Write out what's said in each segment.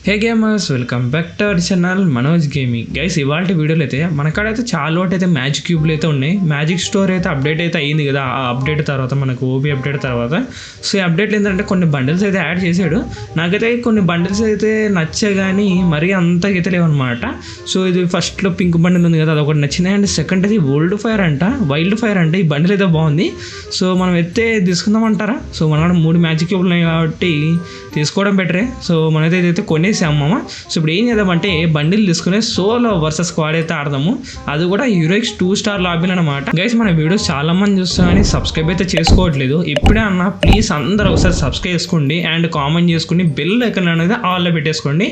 Hey gamers, welcome back to our channel Manoj gaming. Guys, ఇవాళ వీడియోలో అయితే మన కాడ అయితే చాలా ఒకటి అయితే మ్యాజిక్ క్యూబ్లు అయితే ఉన్నాయి. మ్యాజిక్ స్టోర్ అయితే అప్డేట్ అయితే అయ్యింది కదా, ఆ అప్డేట్ తర్వాత మనకు ఓబీ అప్డేట్ తర్వాత సో ఈ అప్డేట్లు ఏంటంటే కొన్ని బండిల్స్ అయితే యాడ్ చేశాడు. నాకైతే కొన్ని బండిల్స్ అయితే నచ్చే కానీ మరీ అంతకైతే లేవన్నమాట. సో ఇది ఫస్ట్లో పింక్ బండిల్ ఉంది కదా, అది ఒకటి నచ్చింది. అండ్ సెకండ్ అది వైల్డ్ ఫైర్ అంట. ఈ బండిల్ అయితే బాగుంది. సో మనం అయితే తీసుకుందామంటారా? సో మన 3 మ్యాజిక్ క్యూబ్లు ఉన్నాయి కాబట్టి తీసుకోవడం బెటరే. సో మనైతే ఇదైతే కొనేసామమ్మ. సో ఇప్పుడు ఏం చేద్దామంటే బండిల్ తీసుకునే సోలో వర్సెస్ స్క్వాడ్ అయితే ఆడదాము. అది కూడా హీరోయిక్స్ 2 స్టార్ లాబీలు అనమాట. గైస్, మన వీడియోస్ చాలా మంది చూస్తాం కానీ సబ్స్క్రైబ్ అయితే చేసుకోవట్లేదు. ఇప్పుడే అన్న ప్లీజ్ అందరూ ఒకసారి సబ్స్క్రైబ్ చేసుకోండి అండ్ కామెంట్ చేసుకుని బెల్ ఐకాన్ అనేది ఆల్లో పెట్టేసుకోండి.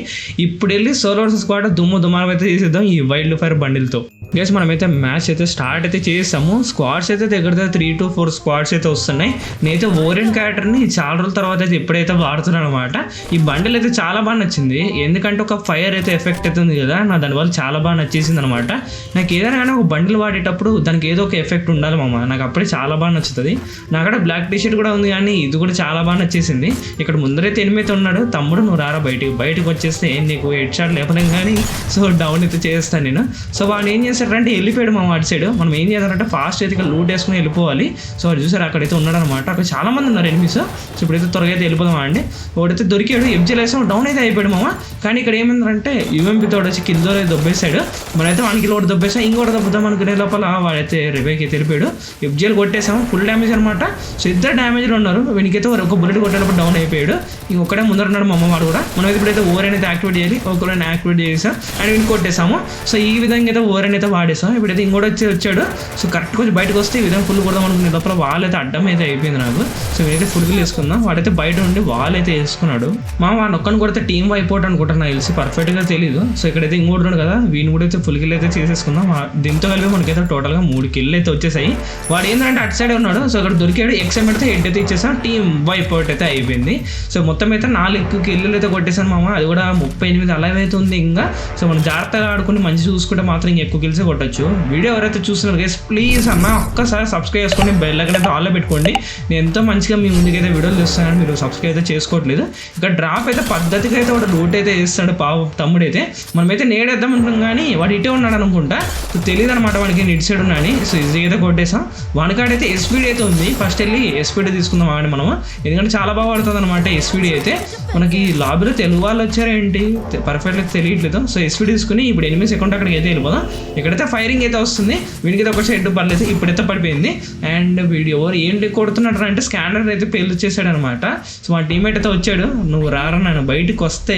ఇప్పుడు వెళ్ళి సోలో వర్సెస్ స్క్వాడ్ దుమ్మారం అయితే చేసేద్దాం ఈ వైల్డ్ ఫైర్ బండిల్తో. గైస్, మనమైతే మ్యాచ్ అయితే స్టార్ట్ అయితే చేసాము. స్క్వాడ్స్ అయితే దగ్గర 3 to 4 స్క్వాడ్స్ అయితే వస్తున్నాయి. నేనైతే ఓరియన్ క్యారెక్టర్ని చాలా రోజుల తర్వాత అయితే ఎప్పుడైతే వాడుతున్నాను అనమాట. ఈ బండిల్ అయితే చాలా బాగా నచ్చింది, ఎందుకంటే ఒక ఫైర్ అయితే ఎఫెక్ట్ అవుతుంది కదా, నా దానివల్ల చాలా బాగా నచ్చేసింది అనమాట. నాకు ఏదైనా కానీ ఒక బండిల్ వాడేటప్పుడు దానికి ఏదో ఒక ఎఫెక్ట్ ఉండాలి మామ, నాకు అప్పుడే చాలా బాగా నచ్చుతుంది. నాకడ బ్లాక్ టీ షర్ట్ కూడా ఉంది కానీ ఇది కూడా చాలా బాగా నచ్చేసింది. ఇక్కడ ముందరైతే ఎనిమిది ఉన్నాడు, తమ్ముడు నువ్వు రారా బయటకు వచ్చేస్తే నీకు హెడ్ షాట్ లేపలేం కానీ సో డౌన్ అయితే చేస్తాను నేను. సో వాడు ఏం చేస్తాడంటే వెళ్ళిపోయాడు మా వాడి సైడ్. మనం ఏం చేయాలంటే ఫాస్ట్ అయితే ఇక్కడ లూట్ వేసుకుని వెళ్ళిపోవాలి. సో వాడు చూసారు అక్కడైతే ఉన్నాడు అనమాట. అక్కడ చాలా మంది ఉన్నారు ఎనిమిస్. సో ఇప్పుడైతే త్వరగా అయితే వెళ్ళిపోదాం అండి. వాడైతే దొరికాడు, ఎఫ్జీలు వేసాం, డౌన్ అయితే అయిపోయాడు మామ. కానీ ఇక్కడ ఏమైందంటే యూఎంపీ తోడు వచ్చి కింద దొబ్బేశాడు. మనైతే వానికి లోటు దొబ్బేసాం, ఇంకోటి దొబ్బుతాం అనుకునే లోపల వాడైతే రివైకి అయితే వెళ్ళిపోయాడు. ఎఫ్జీలు కొట్టేసాం, ఫుల్ డ్యామేజ్ అనమాట. సో ఇద్దరు డ్యామేజ్లో ఉన్నారు. వీనికైతే ఒక బుల్లెట్ కొట్టేటప్పుడు డౌన్ అయిపోయాడు. ఇంకొకటే ముందర ఉన్నాడు మా అమ్మ వాడు కూడా. మనం ఇప్పుడైతే ఓవర్ అయితే యాక్టివేట్ చేయాలి. ఒకరిని యాక్టివేట్ చేసాం అండ్ వీడిని కొట్టేసాము. సో ఈ విధంగా అయితే ఓవర్ అయితే వాడేసాం. ఇప్పుడైతే ఇంకోటి వచ్చాడు. సో కరెక్ట్ కొంచెం బయటకు వస్తే ఈ విధంగా ఫుల్ కొడదాం అనుకునే లోపల వాళ్ళైతే అడ్డం అయితే అయిపోయింది నాకు. సో వీడైతే ఫుల్ కిల్ వేసుకుందాం. వాడైతే బయట ఉండి వాళ్ళు అయితే వేసుకున్నాడు. వాడిని ఒక్కని కొడితే టీమ్ అయిపోవట్ అనుకుంటాను, నాకు తెలిసి పర్ఫెక్ట్గా తెలియదు. సో ఇక్కడైతే ఇంకోటి ఉన్నాడు కదా, వీడిని కూడా అయితే ఫుల్ కిల్ అయితే చేసేసుకుందాం. దీంతో కలిపి మనకైతే టోటల్గా 3 కిల్ అయితే వచ్చేసాయి. వాడు ఏంటంటే అటు సైడ్ ఉన్నాడు. సో ఇక్కడ దొరికాడు, ఎక్స్ఎం అయితే హెడ్ అయితే ఇచ్చేసాం, టీమ్ వైపోట్ అయితే అయిపోయింది. సో మొత్తం అయితే 4 కిల్లు అయితే కొట్టేసాను మామ. అది కూడా 38 అలా అయితే ఉంది ఇంకా. సో మనం జాగ్రత్తగా ఆడుకుని మంచి చూసుకుంటే మాత్రం ఇంకా ఎక్కువ కిల్సే కొట్టచ్చు. వీడియో ఎవరైతే చూస్తున్నారు గైస్ ప్లీజ్ అన్న ఒక్కసారి సబ్స్క్రైబ్ చేసుకొని బెల్ ఐకాన్ అయితే ఆల్లో పెట్టుకోండి. నేను ఎంతో మంచిగా మీ ముందుకైతే వీడియోలు చేస్తాను, మీరు సబ్స్క్రైబ్ అయితే చేసుకోవట్లేదు. ఇక్కడ డ్రాప్ అయితే పద్ధతిగా అయితే వాడు లూట్ అయితే వేస్తాడు తమ్ముడైతే. మనమైతే నేడేద్దాం అనుకున్నాం కానీ వాడు ఇటే ఉన్నాడు అనుకుంటా. సో తెలియదు అనమాట వాడికి ఇటు సైడ్ ఉన్నాడని. సో ఈజీగా అయితే కొట్టేసాం. వాడికాడైతే ఎస్పీడీ అయితే ఉంది. ఫస్ట్ వెళ్ళి ఎస్పీడీ తీసుకుందాం వాడిని మనము, ఎందుకంటే చాలా బాగా పడుతుంది అనమాట ఎస్పీడీ అయితే. మనకి లాబీలో తెలుగు వాళ్ళు వచ్చారేంటి పర్ఫెక్ట్గా తెలియట్లేదు. సో ఎస్పీడీ తీసుకుని ఇప్పుడు ఎనిమిది సెకండ్ అక్కడికి అయితే వెళ్ళిపోదాం. ఇక్కడైతే ఫైరింగ్ అయితే వస్తుంది. వీడికి అయితే ఒక సైడ్ పర్లేదు, ఇప్పుడైతే పడిపోయింది. అండ్ వీడియో ఎవరు ఏంటి కొడుతున్నట్టు అంటే స్కానర్ అయితే పేలు చేశాడు అనమాట. సో మా టీమేట్ అయితే వచ్చాడు, నువ్వు రారా నన్ను బయటకు వస్తే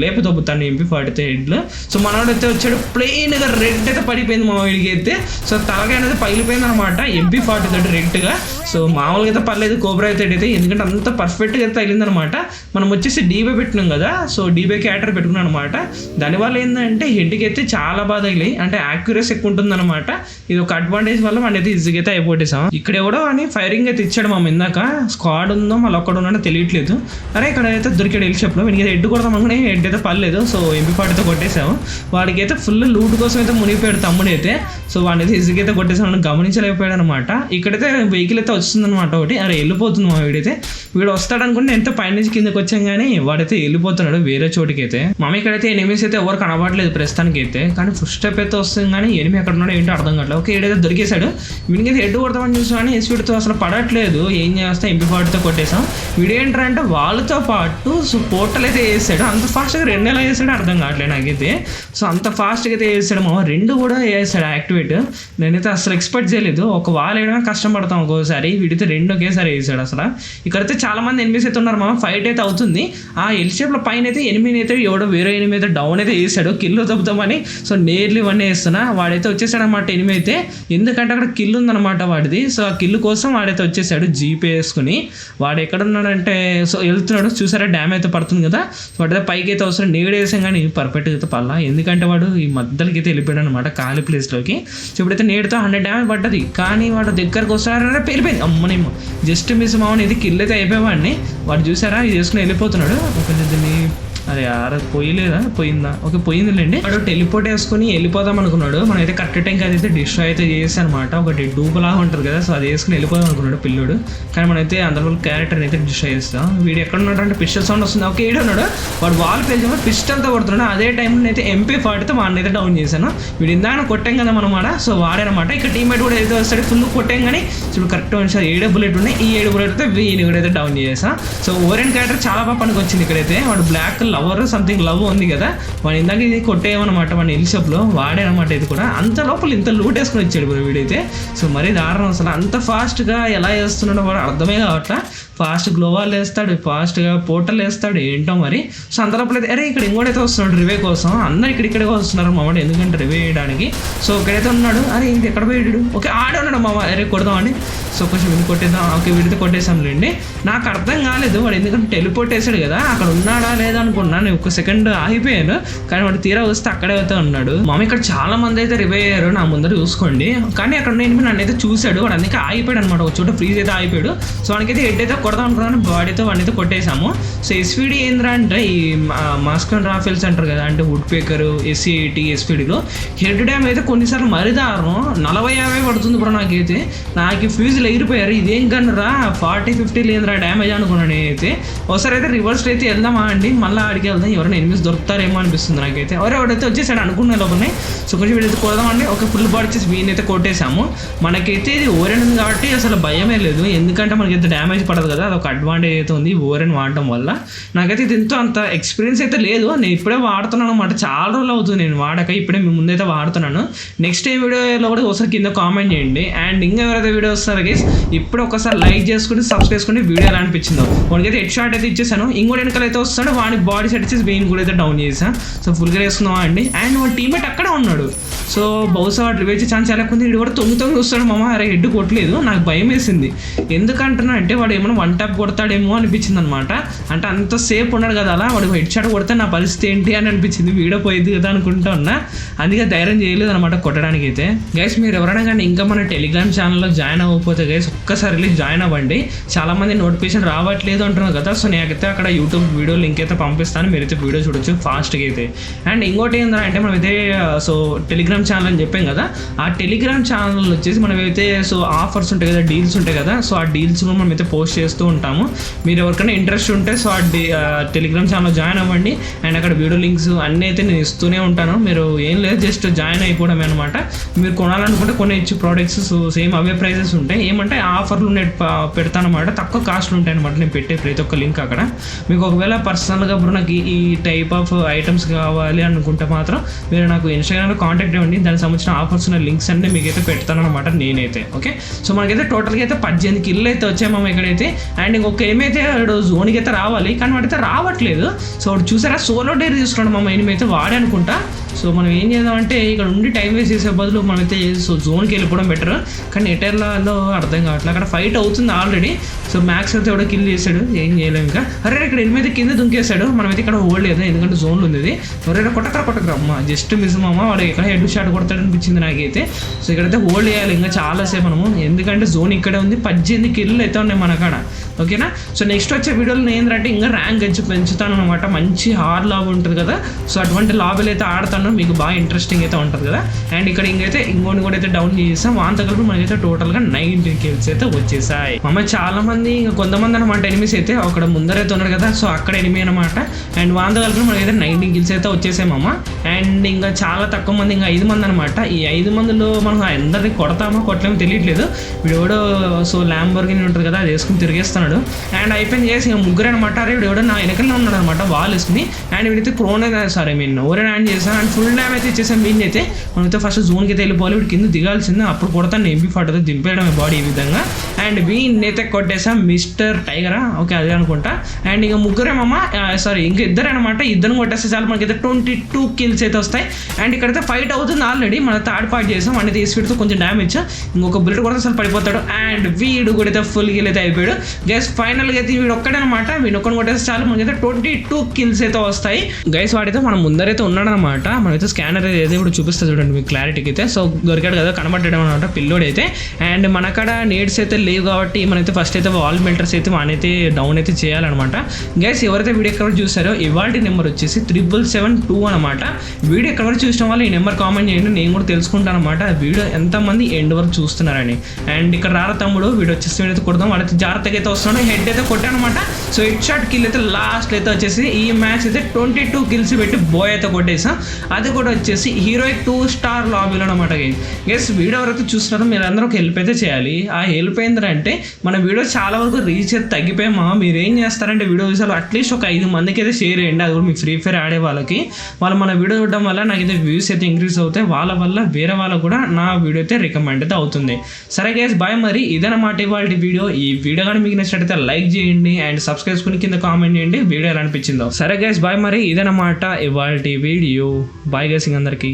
లేపు దొబ్బుతాను MP40 హెడ్లు. సో మనోడైతే వచ్చాడు, ప్లెయిన్గా రెడ్ అయితే పడిపోయింది మా వీడికి అయితే. సో తలగా అనేది పగిలిపోయింది అనమాట MP40 తోటి రెడ్గా. సో మామూలుగా అయితే పర్లేదు కోబ్రా అయితే ఎందుకంటే అంత పర్ఫెక్ట్గా అయితే తగిలిందనమాట. మనం వచ్చేసి డీబే పెట్టినాం కదా, సో డీబే క్యారెక్టర్ పెట్టుకున్నాం అనమాట. దానివల్ల ఏంటంటే హెడ్కి అయితే చాలా బాగా తగిలి, అంటే యాక్యురసీ ఎక్కువ ఉంటుంది అనమాట. ఇది ఒక అడ్వాంటేజ్ వల్ల మన అయితే ఈజీగా అయితే అయిపోటేసాం. ఇక్కడ ఎవడో అని ఫైరింగ్ అయితే ఇచ్చాడు మా ఇందాక. స్క్వాడ్ ఉందో మళ్ళీ ఒక్కడు ఉన్నాడో తెలియట్లేదు. అరే ఇక్కడ అయితే దొరికాడు ఎల్షేప్లో. వీడికి హెడ్ కొడతాం అనుకుని హెడ్ అయితే పర్లేదు. So MP40 కొట్టేసాము. వాడికి అయితే ఫుల్ లూట్ కోసం అయితే మునిగిపోయాడు తమ్ముడు అయితే. సో వాడిని అయితే ఈజీగా అయితే కొట్టేసాను, గమనించలేకపోయాడు అనమాట. ఇక్కడైతే వెహికల్ అయితే వస్తుందన్నమాట ఒకటి. అరే వెళ్ళిపోతుంది మా వీడైతే. వీడు వస్తాడు అనుకుంటే ఎంత పైనుంచి కిందకి వచ్చాం కానీ వాడైతే వెళ్ళిపోతున్నాడు వేరే చోటికి అయితే. మమ్మీ ఇక్కడైతే ఎనిమిస్ అయితే ఎవరు కనబడలేదు ప్రస్తుతానికి అయితే. కానీ ఫస్ట్ స్టెప్ అయితే వస్తుంది కానీ ఎనిమి ఎక్కడ ఉన్నాడో ఏంటో అర్థం కావట్లేదు. ఓకే ఏడైతే దొరికేశాడు. వీడికి హెడ్ కొడతామని చూసాం కానీ ఎస్పీడ్తో అసలు పడట్లేదు. ఏం చేస్తాం MP40తో కొట్టేసాం. వీడేంటారంటే వాళ్ళతో పాటు సో పోర్టల్ అయితే వేసాడు. అంత ఫాస్ట్గా 2 ఎలా వేసాడో అర్థం కావట్లేదు నాకైతే. సో అంత ఫాస్ట్గా అయితే వేసాడు మా 2 కూడా వేసాడు యాక్టివేట్. నేనైతే అసలు ఎక్స్పెక్ట్ చేయలేదు. ఒక వాల్ వేయడమే కష్టపడతాం ఒక్కోసారి, వీడితే 2 ఒకేసారి వేసాడు అసలు. ఇక్కడైతే చాలా మంది ఎనిమిస్ అయితే ఉన్నారు మా. ఫైట్ అయితే అవుతుంది. ఆ ఎల్ షేప్లో పైన అయితే ఎనిమిది అయితే ఎవడో వేరే ఎనిమిది అయితే డౌన్ అయితే వేసాడు కిల్లు తప్పుతామని. సో నేర్లు ఇవన్నీ వేస్తున్నా. వాడైతే వచ్చేసాడు అనమాట ఎనిమిది అయితే, ఎందుకంటే అక్కడ కిల్లు ఉందన్నమాట వాడిది. సో ఆ కిల్లు కోసం వాడైతే వచ్చేసాడు జీపే వేసుకుని. వాడు ఎక్కడ ఉన్నాడంటే సో వెళ్తున్నాడు, చూసారా డ్యామ్ అయితే పడుతుంది కదా. వాడైతే పైకి అయితే వస్తాడు. నేడు వేసాం కానీ పర్ఫెక్ట్గా అయితే పల్లా, ఎందుకంటే వాడు ఈ మధ్యలోకి అయితే వెళ్ళిపోయాడు అనమాట ఖాళీ ప్లేస్లోకి. సో ఇప్పుడైతే నేడుతో 100 డ్యామేజ్ పడ్డది. కానీ వాడు దగ్గరకు వస్తాడంటే పేలిపోయింది. అమ్మనేమో జస్ట్ మిస్ మామూలు ఇది కిల్ అయితే అయిపోయేవాడిని. వాడు చూసారా ఇది చేసుకుని వెళ్ళిపోతున్నాడు. ఒక దీన్ని అరే యార పోయలేదా, పోయిందా? ఓకే పోయిందిలేండి. వాడు టెలిపోర్ట్ వేసుకుని వెళ్ళిపోదాం అనుకున్నాడు. మనం అయితే కరెక్ట్ టైంకి అయితే డిస్ట్రాయ్ అయితే చేసి అనమాట. ఒకటి డూబలాగా ఉంటుంది కదా, సో అది వేసుకుని వెళ్ళిపోదాం అనుకున్నాడు పిల్లోడు. కానీ మనమైతే అందులో క్యారెక్టర్ అయితే డిస్ట్రాయ్ చేస్తాం. వీడు ఎక్కడ ఉన్నాడు అంటే పిస్టల్ సౌండ్ వస్తుంది. ఓకే ఏడు ఉన్నాడు, వాడు వాల్ పేల్చి పిస్టల్తో కొడుతున్నాడు. అదే టైంలో అయితే MP40తో వాడిని అయితే డౌన్ చేశాను. వీడు ఇందాక కొట్టాం కదా మనం ఆడ, సో వాడనమాట. ఇక్కడ టీమ్మేట్ కూడా అయితే వస్తాడు, ఫుల్ కొట్టాం కానీ ఇప్పుడు కరెక్ట్ 7 బుల్లెట్ ఉన్నాయి. ఈ 7 బుల్లెట్ అయితే వీని కూడా అయితే డౌన్ చేసా. సో ఓరెన్ క్యారెక్టర్ చాలా బాగా పనికి వచ్చింది ఇక్కడైతే. వాడు బ్లాక్ లవర్ సంథింగ్ లవ్ ఉంది కదా, వాడు ఇందాక ఇది కొట్టేయమన్నమాట వాడిని ఎలిషప్లో వాడేనమాట. ఇది కూడా అంత లోపల ఇంత లూట్ వేసుకుని వచ్చాడు వీడైతే. సో మరీ దారుణం అసలు, అంత ఫాస్ట్గా ఎలా వేస్తున్నాడో వాడు అర్థమే కావట్లా. ఫాస్ట్ గ్లోవాల్ వేస్తాడు, ఫాస్ట్గా పోర్టల్ వేస్తాడు, ఏంటో మరి. సో అంత లోపల అయితే అరే ఇక్కడ ఇంకోటైతే వస్తున్నాడు రివే కోసం. అందరు ఇక్కడికే వస్తున్నారు మావాడు, ఎందుకంటే రివే వేయడానికి. సో ఇక్కడైతే ఉన్నాడు. అరే ఇంక ఎక్కడ పోయాడు? ఓకే ఆడే ఉన్నాడు మామ. అరే కొడదామండి. సో కొంచెం వీడిని కొట్టేద్దాం. ఓకే వీడితో కొట్టేసాంలేండి. నాకు అర్థం కాలేదు వాడు ఎందుకంటే టెలిపోర్ట్ వేసాడు కదా, అక్కడ ఉన్నాడా లేదా అనుకున్నా. నేను ఒక సెకండ్ ఆగిపోయాను, కానీ వాడు తీరా వస్తే అక్కడే అయితే ఉన్నాడు. మామ ఇక్కడ చాలా మంది అయితే రివే అయ్యారు నా ముందర చూసుకోండి. కానీ అక్కడ నేను నన్ను అయితే చూశాడు, వాడు అందుకే ఆగిపోయాడు అనమాట. ఒక చోట ఫ్రీజ్ అయితే ఆగిపోయాడు. సో వానికైతే హెడ్ అయితే కొడదాం అనుకున్నాను, బాడీతో వాడిని అయితే కొట్టేశాము. సో SVD ఏంద్రా అంటే ఈ మాస్క్ అండ్ రాఫెల్స్ అంటారు కదా, అంటే వుడ్ పేకర్ SC80 SVDలో హెడ్ డ్యామ్ అయితే కొన్నిసార్లు మరీ దారుణం 40-50 పడుతుంది బ్రో. నాకు ఫ్యూజులు ఎగిరిపోయారు. ఇదేం కనురా 40-50 లేదురా డ్యామేజ్ అనుకున్నాను నేనైతే. ఒకసారి అయితే రివర్స్ అయితే వెళ్దామా అండి, మళ్ళీ ఆడికి వెళ్దాం. ఎవరైనా ఎనిమిస్ దొరుకుతారేమో అనిపిస్తుంది నాకైతే. ఎవరైతే వచ్చేసాడు అనుకున్న లోపలనే. సో కొంచెం వీడైతే కొడదామండి. ఒక ఫుల్ బాడీ వచ్చేసి వీనైతే కొట్టేసాము. మనకైతే ఇది ఓరెన్ ఉంది కాబట్టి అసలు భయమే లేదు, ఎందుకంటే మనకైతే డ్యామేజ్ పడదు కదా, అదొక అడ్వాంటేజ్ అయితే ఉంది ఓరెన్ వాడటం వల్ల. నాకైతే దీంతో అంత ఎక్స్పీరియన్స్ అయితే లేదు, నేను ఇప్పుడే వాడుతున్నాను అనమాట. చాలా రోజులు అవుతుంది నేను వాడక, ఇప్పుడే మీ ముందైతే వాడుతున్నాను. నెక్స్ట్ టైం వీడియోలో కూడా ఒకసారి కింద కామెంట్ చేయండి. అండ్ ఇంకా ఎవరైతే వీడియో వస్తారో గైస్ ఇప్పుడు ఒకసారి లైక్ చేసుకుని సబ్స్క్రైబ్ చేసుకుని వీడియో ఎలా అనిపించిందో. వాడికైతే హెడ్ షాట్ అయితే ఇచ్చేసాను. ఇంకోటి వెనకాల అయితే వస్తాడు, వాడి బాడీ సెట్ ఇచ్చేసి వెయిన్ కూడా అయితే డౌన్ చేసాను. సో ఫుల్గా వేసుకుందామా అండి. అండ్ వాడి టీమేట్ అక్కడే ఉన్నాడు. సో బహుశా వాడు రివేజ్ ఛాన్స్ చాలా ఎక్కువ ఉంది. వీడు కూడా తొంగి చూస్తాడు మామ. అరే హెడ్ కొట్టలేదు, నాకు భయం వేసింది. ఎందుకంటున్నా అంటే వాడు ఏమైనా 1 ట్యాప్ కొడతాడేమో అనిపించింది అనమాట. అంటే అంత సేపు ఉన్నాడు కదా అలా, వాడు హెడ్ షాట్ కొడితే నా పరిస్థితి ఏంటి అని అనిపించింది. వీడియో పోయింది కదా అనుకుంటా ఉన్నా, అందుకే ధైర్యం చేయలేదు అనమాట కొట్టడానికి అయితే. గైస్ మీరు ఎవరైనా కానీ ఇంకా మన టెలిగ్రామ్ ఛానల్లో జాయిన్ అవ్వకపోతే గైస్ ఒక్కసారి జాయిన్ అవ్వండి. చాలా మంది నోటిఫికేషన్ రావట్లేదు అంటున్నారు కదా, సో నేనైతే అక్కడ యూట్యూబ్ వీడియో లింక్ అయితే పంపిస్తాను, మీరైతే వీడియో చూడొచ్చు ఫాస్ట్గా అయితే. అండ్ ఇంకోటి ఏంటంటే మనమైతే సో టెలిగ్రామ్ ఛానల్ అని చెప్పాం కదా, ఆ టెలిగ్రామ్ ఛానల్ వచ్చేసి మనమైతే సో ఆఫర్స్ ఉంటాయి కదా, డీల్స్ ఉంటాయి కదా, సో ఆ డీల్స్ కూడా మనమైతే పోస్ట్ చేస్తూ ఉంటాము. మీరు ఎవరికైనా ఇంట్రెస్ట్ ఉంటే సో ఆ టెలిగ్రామ్ ఛానల్ జాయిన్ అవ్వండి. అండ్ అక్కడ వీడియో లింక్స్ అన్నీ అయితే నేను ఇస్తూనే ఉంటాను. మీరు ఏం లేదు జస్ట్ జాయిన్ అయిపోవడమే అనమాట. మీరు కొనాలనుకుంటే కొన్ని ఇచ్చి ప్రోడక్ట్స్ సో సేమ్ అవే ప్రైజెస్ ఉంటాయి. ఏమంటే ఆఫర్లు పెడతాను అనమాట, తక్కువ కాస్ట్లు ఉంటాయి అనమాట. నేను పెట్టే ప్రతి ఒక్క లింక్ అక్కడ. మీకు ఒకవేళ పర్సనల్గా ఇప్పుడు నాకు ఈ టైప్ ఆఫ్ ఐటమ్స్ కావాలి అనుకుంటే మాత్రం మీరు నాకు ఇన్స్టాగ్రామ్లో కాంటాక్ట్ అవ్వండి. దానికి సంబంధించిన ఆఫర్స్ ఉన్న లింక్స్ అన్నీ మీకైతే పెడతాను అనమాట నేనైతే. ఓకే సో మనకైతే టోటల్గా అయితే 18 కిల్లు అయితే వచ్చాము ఇక్కడైతే. అండ్ ఇంకొక ఏమైతే జోన్కి అయితే రావాలి, కానీ వాడైతే రావట్లేదు. సో వాడు చూసారా సోలో డేర్ తీసుకున్నాడు మా ఎనిమి అయితే వాడే అనుకుంటా. సో మనం ఏం చేద్దామంటే ఇక్కడ ఉండి టైం వేస్ట్ చేసే బదులు మనమైతే సో జోన్కి వెళ్ళిపోవడం బెటర్. కానీ ఎటర్లలో అర్థం కావట్లేదు, అక్కడ ఫైట్ అవుతుంది ఆల్రెడీ. సో మ్యాక్స్ అయితే ఎవడో కిల్ చేశాడు, ఏం చేయలేము ఇంకా. అరే ఇక్కడ ఎనిమిది కింద దుంకేశాడు, మనమైతే ఇక్కడ హోల్డ్ లేదు ఎందుకంటే జోన్లు ఉంది ఇది. ఎవరైనా కొట్టకరా అమ్మ, జస్ట్ మిస్ అమ్మ. వాడు ఎక్కడ హెడ్ షాట్ కొడతాడు అనిపించింది నాకైతే. సో ఇక్కడైతే హోల్డ్ చేయాలి ఇంకా చాలాసేపు మనము, ఎందుకంటే జోన్ ఇక్కడే ఉంది. 18 కిల్లు అయితే ఉన్నాయి మన కాడ. ఓకేనా సో నెక్స్ట్ వచ్చే వీడియోలో నేను ఏంటంటే ఇంకా ర్యాంక్ పెంచుతాను అనమాట. మంచి హార్డ్ లాబ్ ఉంటుంది కదా, సో అటువంటి లాబీలు అయితే ఆడతాను, మీకు బాగా ఇంట్రెస్టింగ్ అయితే ఉంటుంది కదా. అండ్ ఇక్కడ ఇంకైతే ఇంకోటి కూడా అయితే డౌన్ చేసాం. వాంత కలిపి మనకైతే టోటల్గా 19 కిల్స్ అయితే వచ్చేసాయి. మమ్మ చాలా మంది ఇంకా కొంతమంది అనమాట ఎనిమిస్ అయితే అక్కడ ముందరైతే ఉన్నారు కదా, సో అక్కడ ఎనిమి అనమాట. అండ్ వాంత కలిపి మనకైతే 19 కిల్స్ అయితే వచ్చేసాయి మమ్మ. అండ్ ఇంకా చాలా తక్కువ మంది, ఇంకా 5 మంది అనమాట. ఈ 5 మందిలో మనం అందరినీ కొడతామో కొట్టలేమో తెలియట్లేదు. వీడు ఎవడో సో ల్యాంబోర్గిని ఉంటుంది కదా, అది వేసుకుని తిరిగేస్తున్నాడు. అండ్ అయిపోయింది చేసి ఇంకా ముగ్గురు అనమాట. వీడు ఎవడో నా వెనకనే ఉన్నాడు అనమాట వాల్ వేసుకుని. అండ్ వీడైతే క్రోన్ సారీ ఓవర్ హ్యాండ్ చేశాను. అండ్ ఫుల్ డ్యామ్ అయితే ఇచ్చేసాను. వీడిని అయితే మనమైతే ఫస్ట్ జోన్కి అయితే వెళ్ళిపోవాలి. వీడు కింద దిగాల్సిందే, అప్పుడు కొడతాను MP40 దింపేయడం బాడీ ఈ విధంగా. అండ్ వీడిని అయితే కొట్టేసాం మిస్టర్ టైగరా, ఓకే అదే అనుకుంటా. అండ్ ఇంకా ముగ్గురేమమ్మ సారీ ఇంకా ఇద్దరు అనమాట. ఇద్దరు కొట్టేస్తే చాలు మనకైతే 22 కిల్స్ అయితే వస్తాయి. అండ్ ఇక్కడైతే ఫైట్ అవుతుంది ఆల్రెడీ. మన థర్డ్ పార్ట్ చేసాం, అంటే తీసి పెడితే కొంచెం డ్యామేజ్, ఇంకొక బుల్లెట్ కూడా అసలు పడిపోతాడు. అండ్ వీడు కూడా అయితే ఫుల్ కిల్ అయితే అయిపోయాడు. గైస్ ఫైనల్గా అయితే వీడు ఒక్కడనమాట, వీడు ఒక్కడిని కొట్టేస్తే చాలు మనకైతే 22 కిల్స్ అయితే వస్తాయి. గైస్ వాడైతే మనం ముందరైతే ఉన్నాడనమాట. మనమైతే స్కానర్ అయితే ఇప్పుడు చూపిస్తా చూడండి మీకు క్లారిటీకి అయితే. సో దొరికాడు కదా, కనబడ్డాడు అనమాట పిల్లోడు అయితే. అండ్ మనకాడ నీడ్స్ అయితే లేవు కాబట్టి మనైతే ఫస్ట్ అయితే వాల్ మెల్టర్స్ అయితే మనైతే డౌన్ అయితే చేయాలన్నమాట. గైస్ ఎవరైతే వీడియో ఎక్కడ చూసారో ఇవాళ నెంబర్ వచ్చేసి 772 అనమాట. వీడియో ఎక్కడ వరకు చూసిన వాళ్ళు ఈ నెంబర్ కామెంట్ చేయండి, నేను కూడా తెలుసుకుంటాను అనమాట వీడియో ఎంతమంది ఎండ్ వరకు చూస్తున్నారని. అండ్ ఇక్కడ రారా తమ్ముడు, వీడియో వచ్చేసి అయితే కొడదాం, వాళ్ళైతే జాగ్రత్తగా అయితే వస్తున్నాడు. హెడ్ అయితే కొట్టానమాట. సో హెడ్ షాట్ కిల్ అయితే లాస్ట్ అయితే వచ్చేసి ఈ మ్యాచ్ అయితే 22 కిల్స్ పెట్టి బాయ్ అయితే కొట్టేసా. అది కూడా వచ్చేసి హీరోయిక్ 2 స్టార్ లాబీలో అనమాట. గైస్ వీడియో ఎవరైతే చూస్తున్నారో మీరు అందరూ ఒక హెల్ప్ అయితే చేయాలి. ఆ హెల్ప్ ఏంటంటే మన వీడియో చాలా వరకు రీచ్ అయితే తగ్గిపోయామా, మీరు ఏం చేస్తారంటే వీడియో చూసారు అట్లీస్ట్ ఒక 5 మందికి అయితే షేర్ చేయండి. అది కూడా మీ ఫ్రీ ఫైర్ ఆడే వాళ్ళకి. వాళ్ళు మన వీడియో చూడడం వల్ల నాకైతే వ్యూస్ అయితే ఇంక్రీజ్ అవుతాయి, వాళ్ళ వల్ల వేరే వాళ్ళకు కూడా నా వీడియో అయితే రికమెండ్ అయితే అవుతుంది. సరే గైస్ బాయ్. మరి ఇదన్నమాట ఇవాళ వీడియో. ఈ వీడియో కానీ మీకు నచ్చినట్టయితే లైక్ చేయండి అండ్ సబ్స్క్రైబ్ చేసుకుని కింద కామెంట్ చేయండి వీడియో ఎలా అనిపించిందో. సరే గైస్ బాయ్. మరి ఇదన్నమాట ఇవాళ వీడియో. బాయ్ గైస్ అందరికీ.